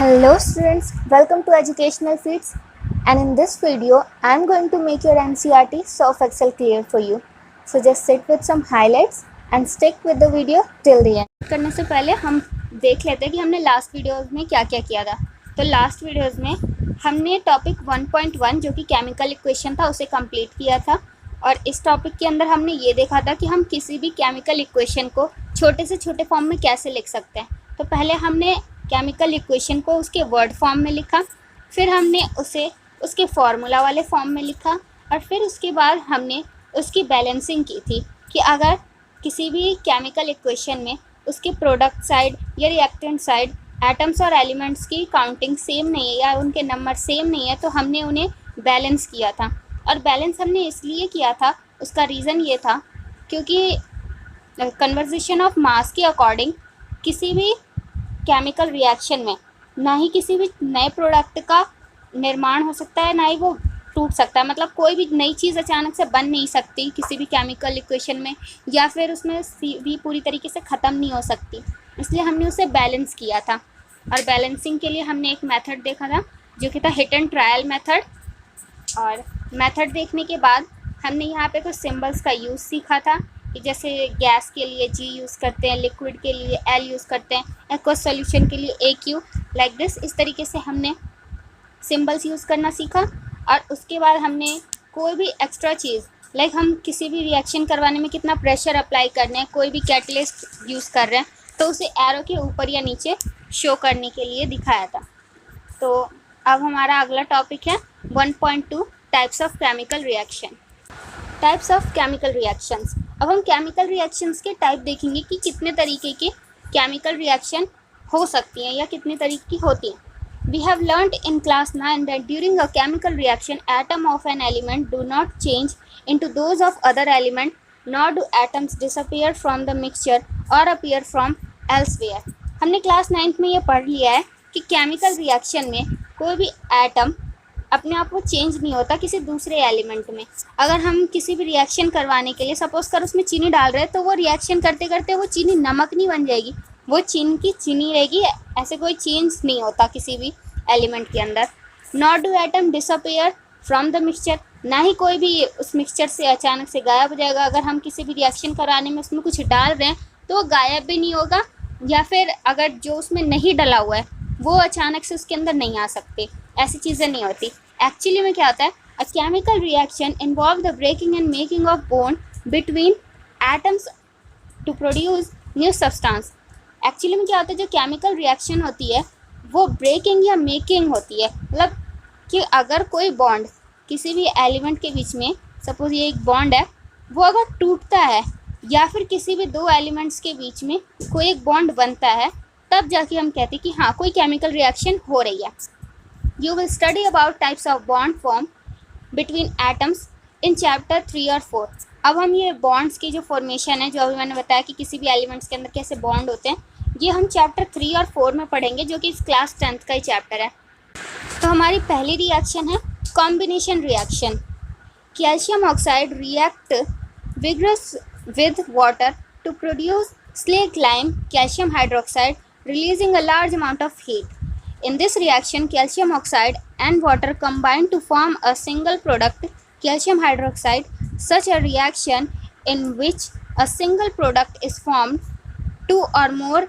Hello students, welcome to Educational Feeds, and in this video I am going to make your NCERT Surf Excel clear for you. So just sit with some highlights and stick with the video till the end. करने से पहले हम देख लेते हैं कि हमने last videos में क्या क्या किया था। तो लास्ट वीडियोस में हमने टॉपिक 1.1 जो कि केमिकल इक्वेशन था उसे कंप्लीट किया था, और इस टॉपिक के अंदर हमने ये देखा था कि हम किसी भी केमिकल इक्वेशन को छोटे से छोटे फॉर्म में कैसे लिख सकते हैं। तो पहले हमने केमिकल इक्वेशन को उसके वर्ड फॉर्म में लिखा, फिर हमने उसे उसके फार्मूला वाले फॉर्म में लिखा, और फिर उसके बाद हमने उसकी बैलेंसिंग की थी कि अगर किसी भी केमिकल इक्वेशन में उसके प्रोडक्ट साइड या रिएक्टेंट साइड एटम्स और एलिमेंट्स की काउंटिंग सेम नहीं है या उनके नंबर सेम नहीं है तो हमने उन्हें बैलेंस किया था। और बैलेंस हमने इसलिए किया था, उसका रीज़न ये था क्योंकि कन्वर्जेशन ऑफ मास के अकॉर्डिंग किसी भी केमिकल रिएक्शन में ना ही किसी भी नए प्रोडक्ट का निर्माण हो सकता है, ना ही वो टूट सकता है। मतलब कोई भी नई चीज़ अचानक से बन नहीं सकती किसी भी केमिकल इक्वेशन में, या फिर उसमें भी पूरी तरीके से ख़त्म नहीं हो सकती। इसलिए हमने उसे बैलेंस किया था, और बैलेंसिंग के लिए हमने एक मेथड देखा था जो कि था हिट एंड ट्रायल मेथड। और मेथड देखने के बाद हमने यहाँ पे कुछ सिंबल्स का यूज़ सीखा था कि जैसे गैस के लिए G यूज़ करते हैं, लिक्विड के लिए L यूज़ करते हैं, एक्वस सॉल्यूशन के लिए AQ, लाइक दिस। इस तरीके से हमने सिंबल्स यूज़ करना सीखा। और उसके बाद हमने कोई भी एक्स्ट्रा चीज़ लाइक हम किसी भी रिएक्शन करवाने में कितना प्रेशर अप्लाई करने हैं, कोई भी कैटलिस्ट यूज़ कर रहे हैं तो उसे एरो के ऊपर या नीचे शो करने के लिए दिखाया था। तो अब हमारा अगला टॉपिक है 1.2 types of chemical reaction. Types of chemical reactions. अब हम केमिकल रिएक्शंस के टाइप देखेंगे कि कितने तरीके के केमिकल रिएक्शन हो सकती हैं या कितने तरीके की होती हैं। We have learnt in class 9 that during a chemical reaction, atom of an element do not change into those of other element, nor do atoms disappear from the mixture or appear from elsewhere. हमने class 9th में ये पढ़ लिया है कि chemical reaction में कोई भी एटम अपने आप को चेंज नहीं होता किसी दूसरे एलिमेंट में। अगर हम किसी भी रिएक्शन करवाने के लिए सपोज कर उसमें चीनी डाल रहे हैं तो वो रिएक्शन करते करते वो चीनी नमक नहीं बन जाएगी, वो चीनी की चीनी रहेगी। ऐसे कोई चेंज नहीं होता किसी भी एलिमेंट के अंदर। Not do atom disappear from the mixture, ना ही कोई भी उस मिक्सचर से अचानक से गायब हो जाएगा। अगर हम किसी भी रिएक्शन कराने में उसमें कुछ डाल रहे हैं तो वो गायब भी नहीं होगा, या फिर अगर जो उसमें नहीं डला हुआ है वो अचानक से उसके अंदर नहीं आ सकते। ऐसी चीज़ें नहीं होती। एक्चुअली में क्या होता है, a chemical reaction involve the breaking and making of bond between atoms to produce new substance. Actually में क्या होता है, जो केमिकल रिएक्शन होती है वो ब्रेकिंग या मेकिंग होती है। मतलब कि अगर कोई बॉन्ड किसी भी एलिमेंट के बीच में, सपोज ये एक बॉन्ड है, वो अगर टूटता है या फिर किसी भी दो एलिमेंट्स के बीच में कोई एक बॉन्ड बनता है, तब जाके हम कहते हैं कि हाँ कोई केमिकल रिएक्शन हो रही है। You will study about types of bond form between atoms in chapter 3 और 4। अब हम ये बॉन्ड्स की जो फॉर्मेशन है, जो अभी मैंने बताया कि किसी भी एलिमेंट्स के अंदर कैसे बॉन्ड होते हैं, ये हम चैप्टर 3 और 4 में पढ़ेंगे, जो कि इस क्लास 10th का ही चैप्टर है। तो हमारी पहली रिएक्शन है combination reaction. Calcium oxide react vigorous with water to produce slaked lime calcium hydroxide, releasing a large amount of heat. In this reaction, calcium oxide and water combine to form a single product, calcium hydroxide. Such a reaction in which a single product is formed, two or more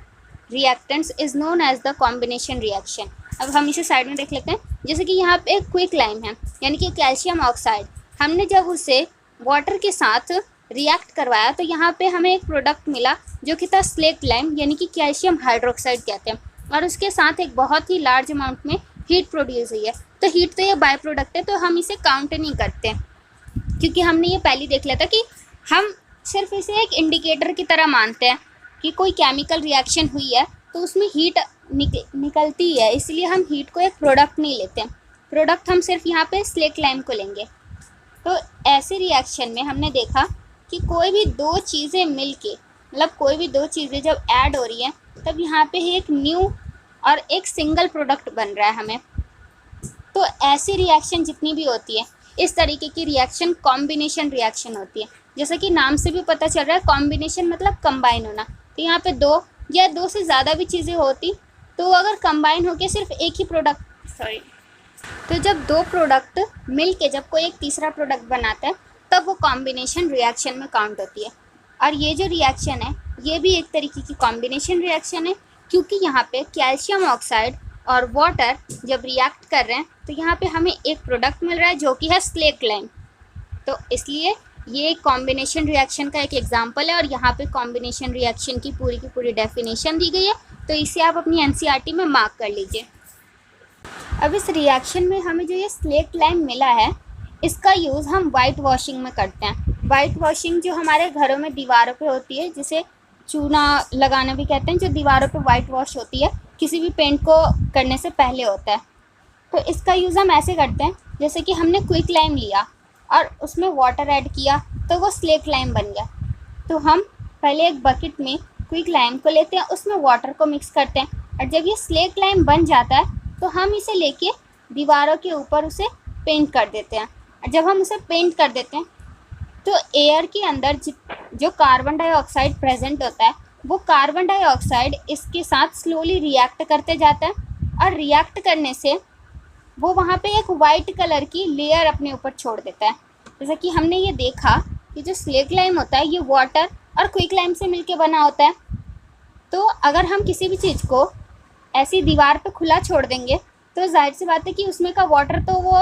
reactants is known as the combination reaction. अब हम इसे side में देख लेते हैं। जैसे कि यहाँ पे एक क्विक लाइम है, यानी कि कैल्शियम ऑक्साइड, हमने जब उसे वाटर के साथ रिएक्ट करवाया तो यहाँ पे हमें एक प्रोडक्ट मिला जो कि था स्लेट लाइम, यानी कि कैल्शियम हाइड्रोक्साइड कहते हैं, और उसके साथ एक बहुत ही लार्ज अमाउंट में हीट प्रोड्यूस हुई है। तो हीट तो ये बाय प्रोडक्ट है, तो हम इसे काउंट नहीं करते, क्योंकि हमने ये पहले देख लिया था कि हम सिर्फ इसे एक इंडिकेटर की तरह मानते हैं कि कोई केमिकल रिएक्शन हुई है तो उसमें हीट निकलती है, इसलिए हम हीट को एक प्रोडक्ट नहीं लेते हैं। प्रोडक्ट हम सिर्फ यहाँ पे स्लेट लाइम को लेंगे। तो ऐसे रिएक्शन में हमने देखा कि कोई भी दो चीज़ें मिल के, मतलब कोई भी दो चीज़ें जब ऐड हो रही हैं तब यहाँ पे एक न्यू और एक सिंगल प्रोडक्ट बन रहा है हमें। तो ऐसी रिएक्शन जितनी भी होती है, इस तरीके की रिएक्शन कॉम्बिनेशन रिएक्शन होती है। जैसा कि नाम से भी पता चल रहा है, कॉम्बिनेशन मतलब कंबाइन होना। तो यहाँ पे दो या दो से ज़्यादा भी चीज़ें होती तो तो अगर कंबाइन होके सिर्फ एक ही तो जब दो प्रोडक्ट मिल के जब कोई एक तीसरा प्रोडक्ट बनाता है तब वो कॉम्बिनेशन रिएक्शन में काउंट होती है। और ये जो रिएक्शन है ये भी एक तरीके की कॉम्बिनेशन रिएक्शन है, क्योंकि यहाँ पे कैल्शियम ऑक्साइड और वाटर जब रिएक्ट कर रहे हैं तो यहाँ पे हमें एक प्रोडक्ट मिल रहा है जो कि है स्लेट लाइम। तो इसलिए ये एक कॉम्बिनेशन रिएक्शन का एक एग्जांपल है और यहाँ पे कॉम्बिनेशन रिएक्शन की पूरी डेफिनेशन दी गई है, तो इसे आप अपनी एनसीईआरटी में मार्क कर लीजिए। अब इस रिएक्शन में हमें जो ये स्लेट लाइम मिला है इसका यूज़ हम वाइट वॉशिंग में करते हैं। वाइट वॉशिंग जो हमारे घरों में दीवारों पे होती है, जिसे चूना लगाना भी कहते हैं, जो दीवारों पे वाइट वॉश होती है किसी भी पेंट को करने से पहले होता है। तो इसका यूज़ हम ऐसे करते हैं, जैसे कि हमने क्विक लाइम लिया और उसमें वाटर ऐड किया तो वो स्लेट लाइम बन गया। तो हम पहले एक बकेट में क्विक लाइम को लेते हैं, उसमें वाटर को मिक्स करते हैं और जब ये स्लेट लाइम बन जाता है तो हम इसे लेके दीवारों के ऊपर उसे पेंट कर देते हैं। और जब हम उसे पेंट कर देते हैं तो एयर के अंदर जो कार्बन डाइऑक्साइड प्रेजेंट होता है वो कार्बन डाइऑक्साइड इसके साथ स्लोली रिएक्ट करते जाता है और रिएक्ट करने से वो वहाँ पे एक वाइट कलर की लेयर अपने ऊपर छोड़ देता है। जैसे कि हमने ये देखा कि जो स्लेट लाइम होता है ये वाटर और क्विक लाइम से मिलके बना होता है। तो अगर हम किसी भी चीज़ को ऐसी दीवार पे खुला छोड़ देंगे तो जाहिर सी बात है कि उसमें का वाटर तो वो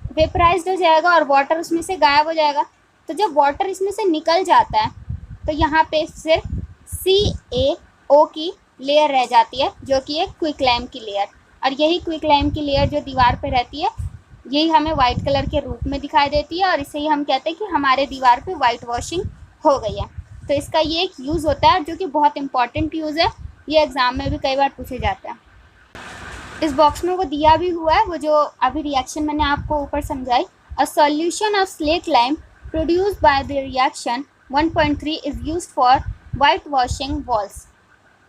वेपराइज्ड हो जाएगा और वाटर उसमें से गायब हो जाएगा। तो जब वाटर इसमें से निकल जाता है तो यहाँ पे सिर्फ CaO की लेयर रह जाती है जो कि एक क्विक लाइम की लेयर, और यही क्विक लाइम की लेयर जो दीवार पे रहती है यही हमें वाइट कलर के रूप में दिखाई देती है और इसे ही हम कहते हैं कि हमारे दीवार पे वाइट वॉशिंग हो गई है। तो इसका ये एक यूज़ होता है जो कि बहुत इंपॉर्टेंट यूज़ है, ये एग्ज़ाम में भी कई बार पूछे जाता है। इस बॉक्स में वो दिया भी हुआ है, वो जो अभी रिएक्शन मैंने आपको ऊपर समझाई। A solution of slate lime produced by the reaction 1.3 is used for white washing walls.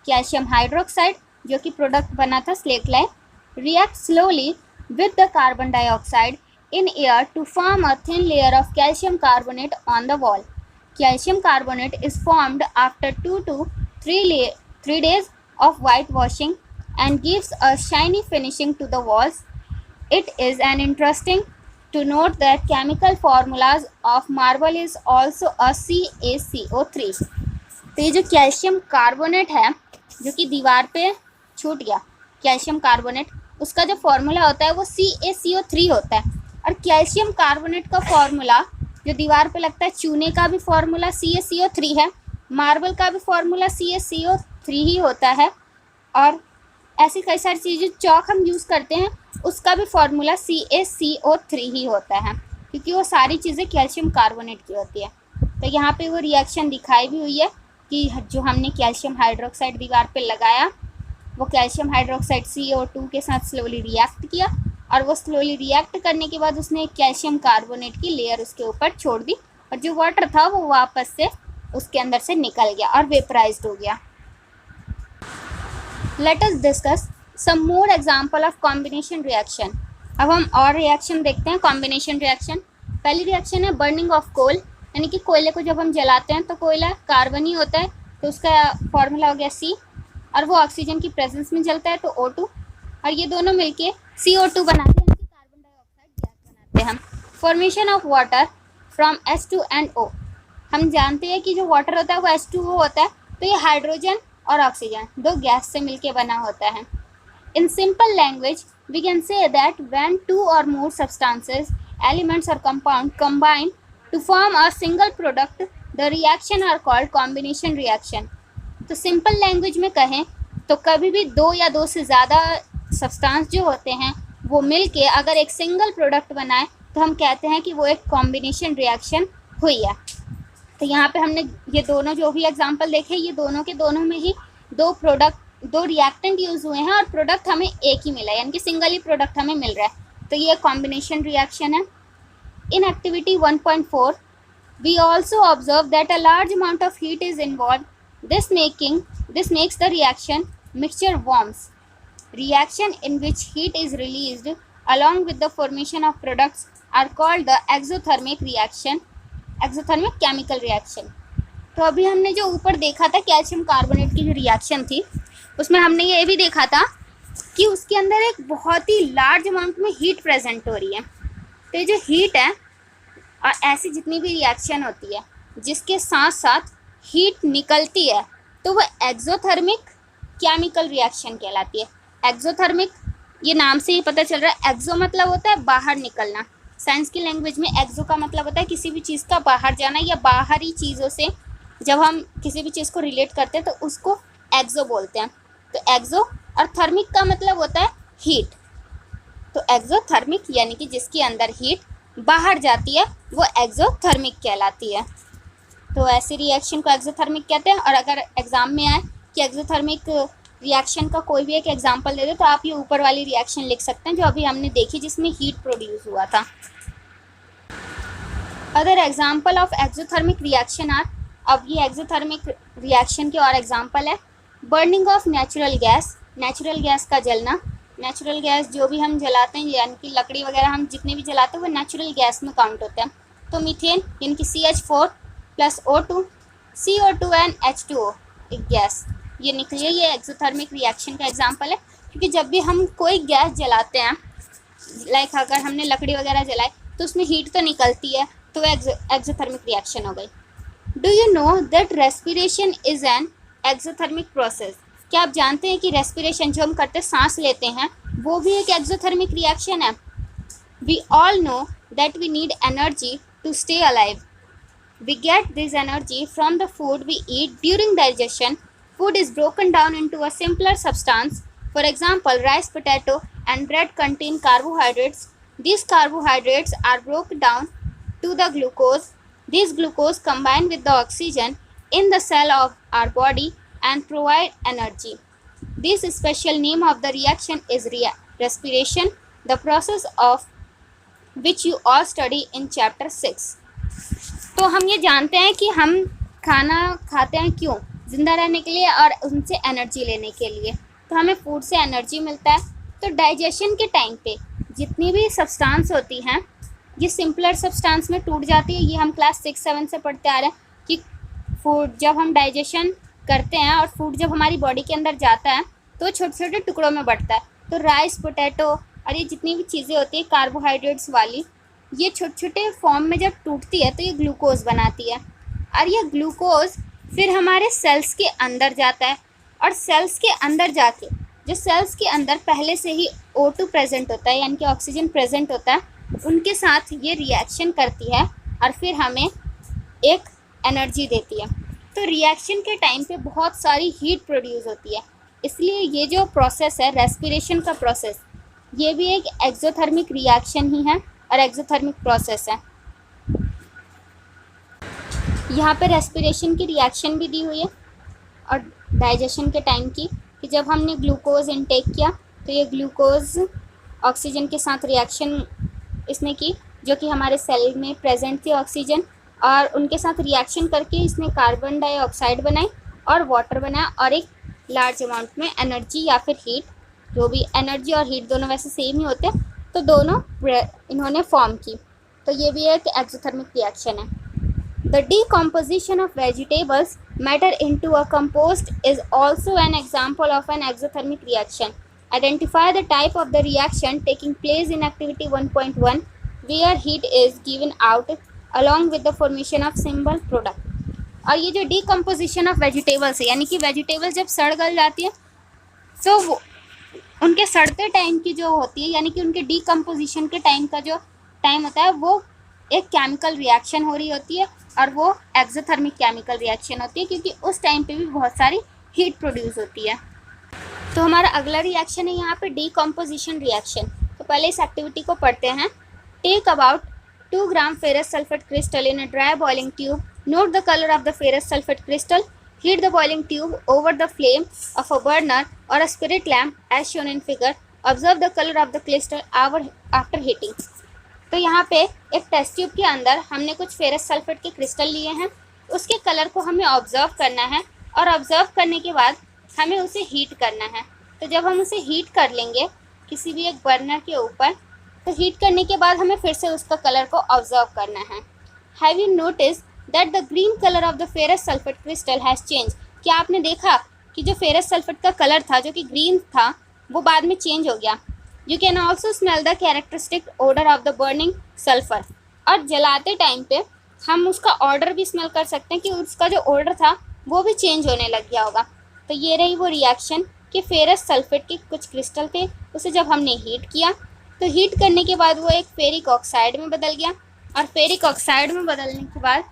Calcium hydroxide जो कि प्रोडक्ट बना था slate lime react slowly with the carbon dioxide in air to form a thin layer of calcium carbonate on the wall. Calcium carbonate is formed after 2 to 3 days of whitewashing and gives a shiny finishing to the walls. It is an interesting to note that chemical formulas of marble is also a CaCO3. तो ये जो calcium carbonate है जो कि दीवार पे छूट गया, कैल्शियम कार्बोनेट, उसका जो फॉर्मूला होता है वो CaCO3 होता है। और कैल्शियम कार्बोनेट का फॉर्मूला जो दीवार पे लगता है, चूने का भी फॉर्मूला CaCO3 है, मार्बल का भी फॉर्मूला CaCO3 ही होता है, और ऐसी कई सारी चीज़ें चौक हम यूज़ करते हैं उसका भी फॉर्मूला CaCO3 ही होता है, क्योंकि वो सारी चीज़ें कैल्शियम कार्बोनेट की होती है। तो यहाँ पे वो रिएक्शन दिखाई भी हुई है कि जो हमने कैल्शियम हाइड्रोक्साइड दीवार पे लगाया वो कैल्शियम हाइड्रोक्साइड CO2 के साथ स्लोली रिएक्ट किया और वो स्लोली रिएक्ट करने के बाद उसने एक कैल्शियम कार्बोनेट की लेयर उसके ऊपर छोड़ दी और जो वाटर था वो वापस से उसके अंदर से निकल गया और वेपराइज्ड हो गया। Let us discuss some more example of combination reaction. अब हम और रिएक्शन देखते हैं कॉम्बिनेशन रिएक्शन। पहली रिएक्शन है बर्निंग ऑफ कोल, यानी कि कोयले को जब हम जलाते हैं तो कोयला कार्बन ही होता है, तो उसका फॉर्मूला हो गया C, और वो ऑक्सीजन की प्रेजेंस में जलता है तो O2, और ये दोनों मिलके CO2 बनाते हैं, यानी कि कार्बन डाइऑक्साइड गैस बनाते हैं। Formation of water from H2NO। हम जानते हैं कि जो वाटर होता है वो H2O होता है, तो ये हाइड्रोजन और ऑक्सीजन दो गैस से मिलके बना होता है। In simple language we can say that when 2 or more substances, elements or compound combine to form a single product, the reaction are called combination reaction। तो सिंपल लैंग्वेज में कहें तो कभी भी 2 या 2 से ज़्यादा सब्सटेंस जो होते हैं वो मिलके अगर एक सिंगल प्रोडक्ट बनाए तो हम कहते हैं कि वो एक कॉम्बिनेशन रिएक्शन हुई है। तो यहाँ पे हमने ये दोनों जो भी एग्जांपल देखे, ये दोनों के दोनों में ही दो रिएक्टेंट यूज़ हुए हैं और प्रोडक्ट हमें एक ही मिला है, यानी कि सिंगल ही प्रोडक्ट हमें मिल रहा है, तो ये कॉम्बिनेशन रिएक्शन है। In activity 1.4 we also observe that a large amount of heat is involved. This makes the reaction mixture warms. Reaction in which heat is released along with the formation of products are called the exothermic reaction, exothermic chemical reaction। तो अभी हमने जो ऊपर देखा था calcium carbonate की जो reaction थी उसमें हमने ये भी देखा था कि उसके अंदर एक बहुत ही लार्ज अमाउंट में हीट प्रेजेंट हो रही है। तो ये जो हीट है और ऐसी जितनी भी रिएक्शन होती है जिसके साथ साथ हीट निकलती है तो वो एक्सोथर्मिक केमिकल रिएक्शन कहलाती है। एक्सोथर्मिक, ये नाम से ही पता चल रहा है। एक्सो मतलब होता है बाहर निकलना। साइंस की लैंग्वेज में एक्सो का मतलब होता है किसी भी चीज़ का बाहर जाना या बाहरी चीज़ों से जब हम किसी भी चीज़ को रिलेट करते हैं तो उसको एक्सो बोलते हैं। तो एक्सो और थर्मिक का मतलब होता है हीट। तो एक्सोथर्मिक यानी कि जिसके अंदर हीट बाहर जाती है वो एक्सोथर्मिक कहलाती है। तो ऐसी रिएक्शन को एक्सोथर्मिक कहते हैं। और अगर एग्जाम में आए कि एक्सोथर्मिक रिएक्शन का कोई भी एक एग्जांपल दे दो तो आप ये ऊपर वाली रिएक्शन लिख सकते हैं जो अभी हमने देखी जिसमें हीट प्रोड्यूस हुआ था। Other example of exothermic reaction are, अब ये एक्सोथर्मिक रिएक्शन के और एग्जांपल है burning of natural gas, natural gas का जलना। नेचुरल गैस जो भी हम जलाते हैं यानी कि लकड़ी वगैरह हम जितने भी जलाते हैं वो नेचुरल गैस में काउंट होते हैं। तो मीथेन यानी कि CH4 + O2, CO2 and H2O एक गैस ये निकली है। ये एक्सोथर्मिक रिएक्शन का एग्जांपल है क्योंकि जब भी हम कोई गैस जलाते हैं लाइक अगर हमने लकड़ी वगैरह जलाई तो उसमें हीट तो निकलती है तो एक्सोथर्मिक रिएक्शन हो गई। Do you know that respiration is an exothermic process? क्या आप जानते हैं कि रेस्पिरेशन जो हम करते सांस लेते हैं वो भी एक एक्सोथर्मिक रिएक्शन है। We all know that we need energy to stay alive. We get this energy from the food we eat during digestion. Food is broken down into a simpler substance. For example, rice, potato, and bread contain carbohydrates. These carbohydrates are broken down to the glucose. These glucose combine with the oxygen in the cell of our body and provide energy. This special name of the reaction is respiration, the process of which you all study in chapter 6. तो हम ये जानते हैं कि हम खाना खाते हैं क्यों, ज़िंदा रहने के लिए और उनसे एनर्जी लेने के लिए। तो हमें फूड से एनर्जी मिलता है। तो डाइजेशन के टाइम पे जितनी भी सब्सटेंस होती हैं ये सिंपलर सब्सटेंस में टूट जाती है। ये हम क्लास 6-7 से पढ़ते आ रहे हैं कि फूड जब हम डाइजेशन करते हैं और फूड जब हमारी बॉडी के अंदर जाता है तो छोटे छोटे टुकड़ों में बढ़ता है। तो राइस, पोटैटो और ये जितनी भी चीज़ें होती है कार्बोहाइड्रेट्स वाली, ये छोटे छोटे फॉर्म में जब टूटती है तो ये ग्लूकोज बनाती है और ये ग्लूकोज फिर हमारे सेल्स के अंदर जाता है और सेल्स के अंदर जाके जो सेल्स के अंदर पहले से ही O2 प्रेजेंट होता है यानी कि ऑक्सीजन प्रेजेंट होता है उनके साथ ये रिएक्शन करती है और फिर हमें एक एनर्जी देती है। तो रिएक्शन के टाइम पे बहुत सारी हीट प्रोड्यूस होती है। इसलिए ये जो प्रोसेस है रेस्पिरेशन का प्रोसेस ये भी एक एक्सोथर्मिक रिएक्शन ही है और एक्सोथर्मिक प्रोसेस है। यहाँ पे रेस्पिरेशन की रिएक्शन भी दी हुई है और डाइजेशन के टाइम की कि जब हमने ग्लूकोज इनटेक किया तो ये ग्लूकोज ऑक्सीजन के साथ रिएक्शन इसने की जो कि हमारे सेल में प्रेजेंट थी ऑक्सीजन, और उनके साथ रिएक्शन करके इसने कार्बन डाइऑक्साइड बनाई और वाटर बनाया और एक लार्ज अमाउंट में एनर्जी या फिर हीट, जो भी एनर्जी और हीट दोनों वैसे सेम ही होते हैं तो दोनों इन्होंने फॉर्म की। तो ये भी एक एक्सोथर्मिक रिएक्शन है। The decomposition of vegetables matter into a compost is also an example of an exothermic reaction. Identify the type of the reaction taking place in activity 1.1 where heat is given out along with the formation of simple product. और ये जो decomposition of vegetables है यानी कि vegetable जब सड़ गल जाती है तो वो उनके सड़ते टाइम की जो होती है यानी कि उनके डिकम्पोजिशन के टाइम का जो टाइम होता है वो एक केमिकल रिएक्शन हो रही होती है और वो एक्सोथर्मिक केमिकल रिएक्शन होती है क्योंकि उस टाइम पे भी बहुत सारी हीट प्रोड्यूस होती है। तो हमारा अगला रिएक्शन है यहाँ पे डिकम्पोजिशन रिएक्शन। तो पहले इस एक्टिविटी को पढ़ते हैं। Take about 2 gram ferrous sulphate crystal in a dry boiling tube. Note the colour of the ferrous sulphate crystal. Heat the boiling tube over the flame of a burner or a spirit lamp as shown in figure. Observe the color of the crystal after heating. तो यहाँ पे एक test tube के अंदर हमने कुछ ferrous sulphate के crystal लिए हैं, उसके कलर को हमें ऑब्जर्व करना है और ऑब्जर्व करने के बाद हमें उसे हीट करना है। तो जब हम उसे हीट कर लेंगे किसी भी एक बर्नर के ऊपर तो हीट करने के बाद हमें फिर से उसका कलर को ऑब्जर्व करना है। Have you notice that the green color of the ferrous sulfate crystal has changed? क्या आपने देखा कि जो फेरस सल्फेट का कलर था जो कि ग्रीन था वो बाद में चेंज हो गया। You can also smell the characteristic odour of the burning sulphur, और जलाते टाइम पे हम उसका ऑर्डर भी स्मेल कर सकते हैं कि उसका जो ऑर्डर था वो भी चेंज होने लग गया होगा। तो ये रही वो रिएक्शन कि फेरस सल्फेट के कुछ क्रिस्टल थे, उसे जब हमने हीट किया तो हीट करने के बाद वो एक फेरिक ऑक्साइड में बदल गया, और फेरिक ऑक्साइड में बदलने के बाद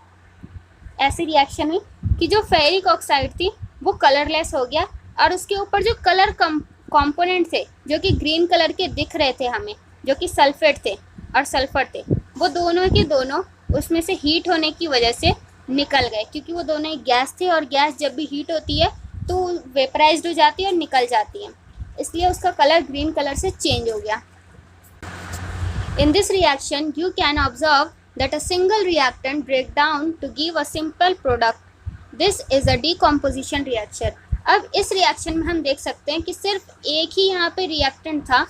ऐसी रिएक्शन हुई कि जो फेरिक ऑक्साइड थी वो कलरलेस हो गया, और उसके ऊपर जो कलर कंपोनेंट थे जो कि ग्रीन कलर के दिख रहे थे हमें, जो कि सल्फेट थे और सल्फर थे, वो दोनों के दोनों उसमें से हीट होने की वजह से निकल गए, क्योंकि वो दोनों एक गैस थे और गैस जब भी हीट होती है तो वेपराइज्ड हो जाती है और निकल जाती है, इसलिए उसका कलर ग्रीन कलर से चेंज हो गया। In this reaction, you can observe that a single reactant breaks down to give a simple product. This is a decomposition reaction. अब इस रिएक्शन में हम देख सकते हैं कि सिर्फ एक ही यहाँ पे रिएक्टेंट था,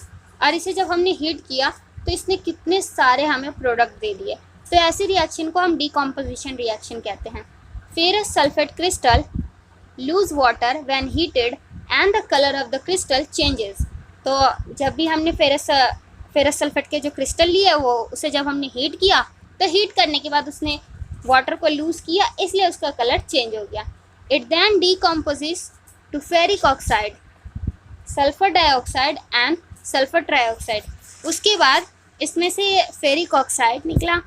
और इसे जब हमने हीट किया तो इसने कितने सारे हमें प्रोडक्ट दे दिए। तो ऐसी रिएक्शन को हम डिकम्पोजिशन रिएक्शन कहते हैं। Ferrous sulphate crystal loose water when heated and the colour of the crystal changes. तो जब भी हमने फेरस सल्फेट के जो क्रिस्टल लिए वो उसे जब हमने हीट किया तो हीट करने के बाद उसने वाटर को लूज़ किया, इसलिए उसका कलर चेंज हो गया। It then decomposes to ferric oxide, sulphur dioxide and sulphur trioxide. उसके बाद इसमें से फेरिक ऑक्साइड निकला,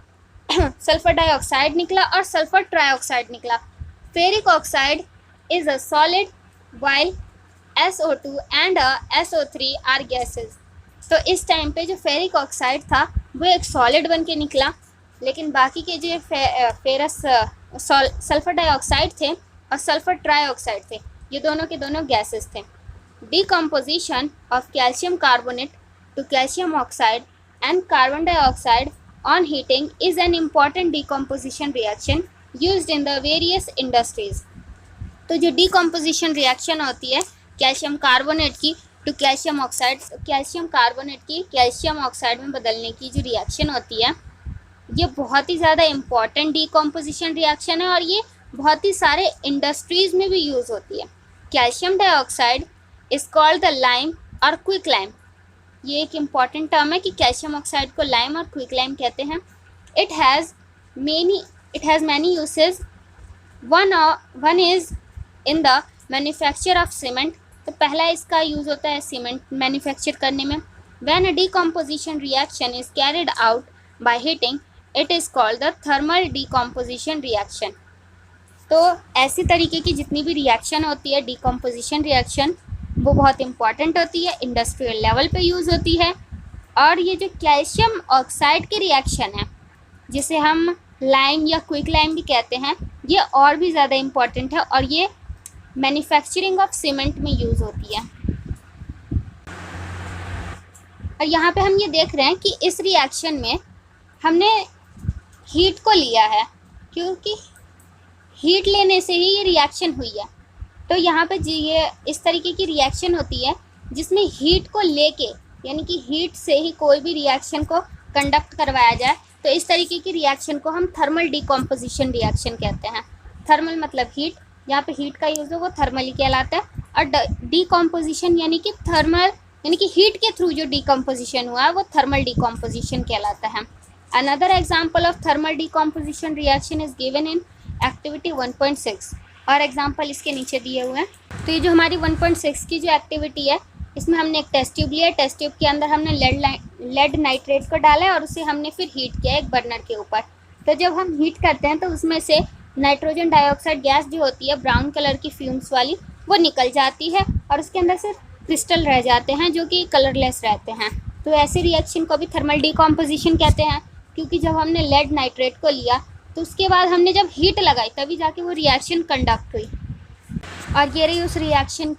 सल्फर डाइऑक्साइड निकला और सल्फर ट्राइऑक्साइड निकला। Ferric oxide is a solid while SO2 and SO3 are gases. तो इस टाइम पे जो फेरिक ऑक्साइड था वो एक सॉलिड बन के निकला, लेकिन बाकी के जो फेरस सल्फर डाइऑक्साइड थे और सल्फर ट्राइऑक्साइड थे, ये दोनों के दोनों गैसेस थे। Decomposition of calcium carbonate to calcium oxide and carbon dioxide on heating is an important decomposition reaction used in the various industries. तो जो डिकम्पोजिशन रिएक्शन होती है कैल्शियम कार्बोनेट की to calcium oxide, calcium carbonate की calcium oxide में बदलने की जो रिएक्शन होती है, ये बहुत ही ज़्यादा इम्पॉर्टेंट डिकम्पोजिशन रिएक्शन है, और ये बहुत ही सारे इंडस्ट्रीज़ में भी यूज़ होती है। Calcium dioxide is called the lime और क्विक लाइम। ये एक इम्पॉर्टेंट टर्म है कि कैल्शियम ऑक्साइड को लाइम और क्विक लाइम कहते हैं। It has many usage. One is in the manufacture of cement. तो पहला इसका यूज़ होता है सीमेंट मैन्युफैक्चर करने में। When a decomposition reaction is carried out by heating it is called the thermal decomposition reaction. तो ऐसी तरीके की जितनी भी रिएक्शन होती है डिकम्पोजिशन रिएक्शन, वो बहुत इंपॉर्टेंट होती है, इंडस्ट्रियल लेवल पे यूज़ होती है। और ये जो कैल्शियम ऑक्साइड की रिएक्शन है, जिसे हम लाइम या क्विक लाइम भी कहते हैं, ये और भी ज़्यादा इम्पॉर्टेंट है, और ये मैन्युफैक्चरिंग ऑफ सीमेंट में यूज़ होती है। और यहाँ पे हम ये देख रहे हैं कि इस रिएक्शन में हमने हीट को लिया है, क्योंकि हीट लेने से ही ये रिएक्शन हुई है। तो यहाँ पे ये इस तरीके की रिएक्शन होती है जिसमें हीट को लेके, यानी कि हीट से ही कोई भी रिएक्शन को कंडक्ट करवाया जाए, तो इस तरीके की रिएक्शन को हम थर्मल डिकम्पोजिशन रिएक्शन कहते हैं। थर्मल मतलब हीट, यहाँ पे हीट का यूज़ है वो थर्मल ही कहलाता है, और डिकम्पोजिशन यानी कि थर्मल यानी कि हीट के थ्रू जो डिकम्पोजिशन हुआ है वो थर्मल डिकम्पोजिशन कहलाता है। Another example of thermal decomposition reaction is given in activity 1.6, और एग्जाम्पल इसके नीचे दिए हुए हैं। तो ये जो हमारी 1.6 की जो एक्टिविटी है, इसमें हमने एक टेस्ट ट्यूब लिया। टेस्ट ट्यूब के अंदर हमने लेड नाइट्रेट को डाला है और उसे हमने फिर हीट किया एक बर्नर के ऊपर। तो जब हम हीट करते हैं तो उसमें से नाइट्रोजन डाइऑक्साइड गैस जो होती है ब्राउन कलर की फ्यूम्स वाली, वो निकल जाती है और उसके अंदर सिर्फ क्रिस्टल रह जाते हैं जो कि कलरलेस रहते हैं। तो ऐसे रिएक्शन को भी थर्मल डिकम्पोजिशन कहते हैं, क्योंकि जब हमने लेड नाइट्रेट को लिया तो उसके बाद हमने जब हीट लगाई तभी जाके वो रिएक्शन कंडक्ट हुई। और ये रही उस रिएक्शन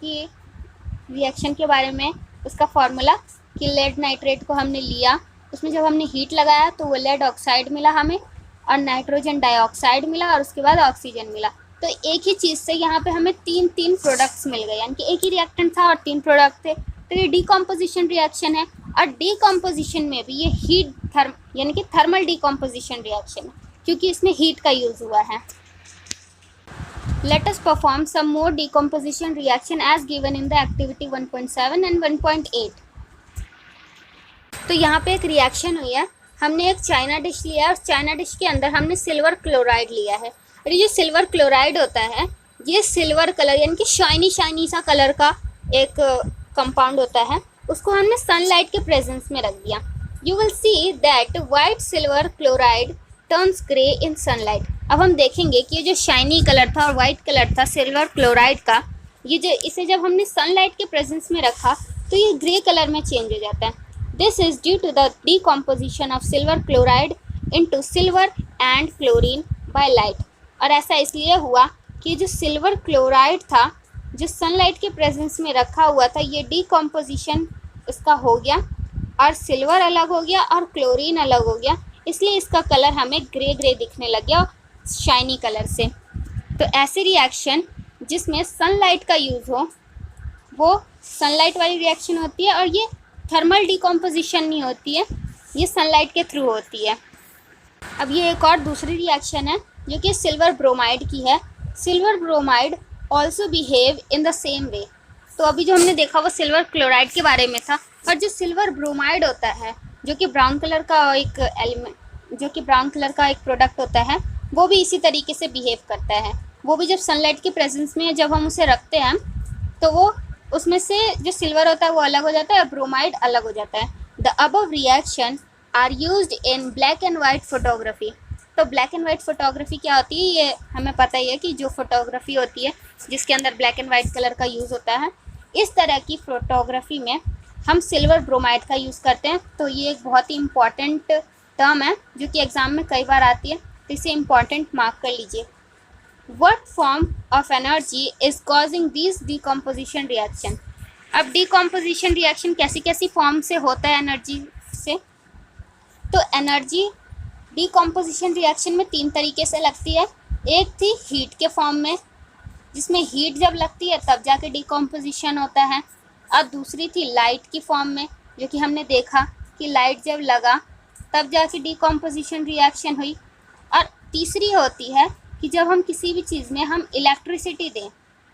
के बारे में उसका फॉर्मूला कि लेड नाइट्रेट को हमने लिया, उसमें जब हमने हीट लगाया तो वो लेड ऑक्साइड मिला हमें और नाइट्रोजन डाइऑक्साइड मिला और उसके बाद ऑक्सीजन मिला। तो एक ही चीज़ से यहाँ पे हमें तीन प्रोडक्ट्स मिल गए, यानी कि एक ही रिएक्टेंट था और 3 प्रोडक्ट थे। तो ये डिकम्पोजिशन रिएक्शन है, और डिकम्पोजिशन में भी ये यानी कि थर्मल डिकम्पोजिशन रिएक्शन है, क्योंकि इसमें हीट का यूज़ हुआ है। Let us perform some more decomposition reaction as given in the activity 1.7 and 1.8. तो यहाँ पे एक रिएक्शन हुई है। हमने एक चाइना डिश लिया है, उस चाइना डिश के अंदर हमने सिल्वर क्लोराइड लिया है, और ये जो सिल्वर क्लोराइड होता है ये सिल्वर कलर यानी कि शाइनी शाइनी सा कलर का एक कंपाउंड होता है, उसको हमने सनलाइट के प्रेजेंस में रख दिया। You will see that white silver chloride turns grey in sunlight. अब हम देखेंगे कि ये जो शाइनी कलर था और वाइट कलर था सिल्वर क्लोराइड का, ये जो इसे जब हमने सनलाइट के प्रेजेंस में रखा तो ये ग्रे कलर में चेंज हो जाता है। This is due to the decomposition of silver chloride into silver and chlorine by light. और ऐसा इसलिए हुआ कि जो सिल्वर क्लोराइड था जो सनलाइट के प्रेजेंस में रखा हुआ था, ये डिकम्पोजिशन इसका हो गया और सिल्वर अलग हो गया और क्लोरीन अलग हो गया, इसलिए इसका कलर हमें ग्रे ग्रे दिखने लग गया शाइनी कलर से। तो ऐसे रिएक्शन जिसमें सनलाइट का यूज़ हो वो सनलाइट वाली रिएक्शन होती है, और ये थर्मल डिकम्पोजिशन नहीं होती है, ये सनलाइट के थ्रू होती है। अब ये एक और दूसरी रिएक्शन है जो कि सिल्वर ब्रोमाइड की है। Silver bromide also behave in the same way. तो अभी जो हमने देखा वो सिल्वर क्लोराइड के बारे में था, और जो सिल्वर ब्रोमाइड होता है जो कि ब्राउन कलर का एक एलिमेंट, जो कि ब्राउन कलर का एक प्रोडक्ट होता है, वो भी इसी तरीके से बिहेव करता है। वो भी जब सनलाइट के प्रेजेंस में जब हम उसे रखते हैं तो वो उसमें से जो सिल्वर होता है वो अलग हो जाता है और ब्रोमाइड अलग हो जाता है। The above reaction are used in black and white photography. तो ब्लैक एंड वाइट फोटोग्राफी क्या होती है, ये हमें पता ही है कि जो फोटोग्राफी होती है जिसके अंदर ब्लैक एंड वाइट कलर का यूज़ होता है, इस तरह की फोटोग्राफी में हम सिल्वर ब्रोमाइड का यूज़ करते हैं। तो ये एक बहुत ही इम्पॉर्टेंट टर्म है जो कि एग्ज़ाम में कई बार आती है, तो इसे इम्पॉर्टेंट मार्क कर लीजिए। What form of energy is causing these decomposition reaction? अब decomposition reaction कैसी कैसी फॉर्म से होता है एनर्जी से? तो एनर्जी decomposition reaction में तीन तरीके से लगती है। एक थी हीट के फॉर्म में, जिसमें हीट जब लगती है तब जाके decomposition होता है, और दूसरी थी लाइट की फॉर्म में, जो कि हमने देखा कि लाइट जब लगा तब जाके decomposition reaction हुई, और तीसरी होती है कि जब हम किसी भी चीज़ में हम इलेक्ट्रिसिटी दें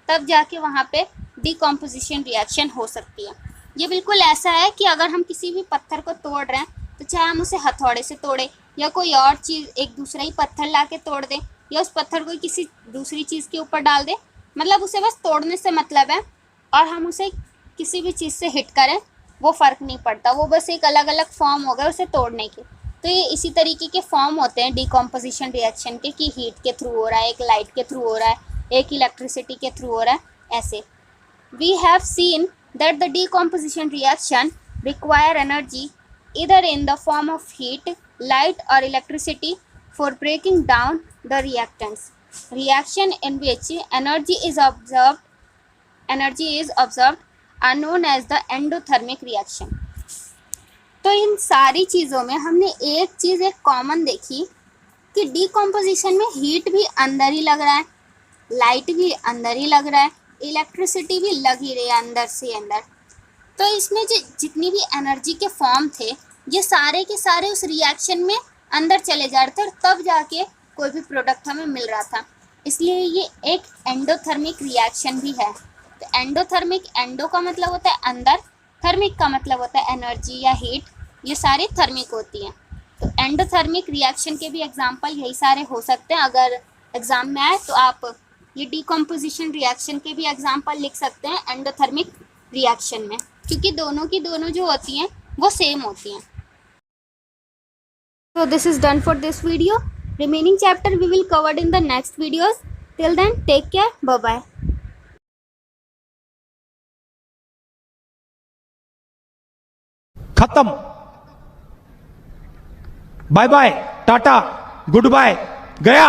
तब जाके वहाँ पे डिकम्पोजिशन रिएक्शन हो सकती है। ये बिल्कुल ऐसा है कि अगर हम किसी भी पत्थर को तोड़ रहे हैं तो चाहे हम उसे हथौड़े से तोड़ें या कोई और चीज़ एक दूसरा ही पत्थर ला के तोड़ दें या उस पत्थर को किसी दूसरी चीज़ के ऊपर डाल दें, मतलब उसे बस तोड़ने से मतलब है, और हम उसे किसी भी चीज़ से हिट करें वो फ़र्क नहीं पड़ता, वो बस एक अलग अलग फॉर्म हो गया उसे तोड़ने की। तो ये इसी तरीके के फॉर्म होते हैं डिकम्पोजिशन रिएक्शन के, कि हीट के थ्रू हो रहा है, एक लाइट के थ्रू हो रहा है, एक इलेक्ट्रिसिटी के थ्रू हो रहा है, ऐसे। We have seen that the decomposition reaction require energy इधर in the form of heat, light और electricity for breaking down the reactants. Reaction in which energy is observed are known as the endothermic reaction. तो इन सारी चीज़ों में हमने एक चीज़ एक कॉमन देखी कि डिकम्पोजिशन में हीट भी अंदर ही लग रहा है, लाइट भी अंदर ही लग रहा है, इलेक्ट्रिसिटी भी लग ही रही है अंदर से अंदर। तो इसमें जो जितनी भी एनर्जी के फॉर्म थे ये सारे के सारे उस रिएक्शन में अंदर चले जा रहे थे, और तब जाके कोई भी प्रोडक्ट हमें मिल रहा था, इसलिए ये एक एंडोथर्मिक रिएक्शन भी है। तो एंडोथर्मिक, एंडो का मतलब होता है अंदर, थर्मिक का मतलब होता है एनर्जी या हीट, ये सारे थर्मिक होती हैं। तो एंडोथर्मिक रिएक्शन के भी एग्जांपल यही सारे हो सकते हैं। अगर एग्ज़ाम में आए तो आप ये डिकम्पोजिशन रिएक्शन के भी एग्जांपल लिख सकते हैं एंडोथर्मिक रिएक्शन में, क्योंकि दोनों की दोनों जो होती हैं वो सेम होती हैं। So this is done for this video. Remaining chapter we will cover in the next videos. Till then, take care. Bye bye. खत्म। Bye bye, tata, goodbye, गया।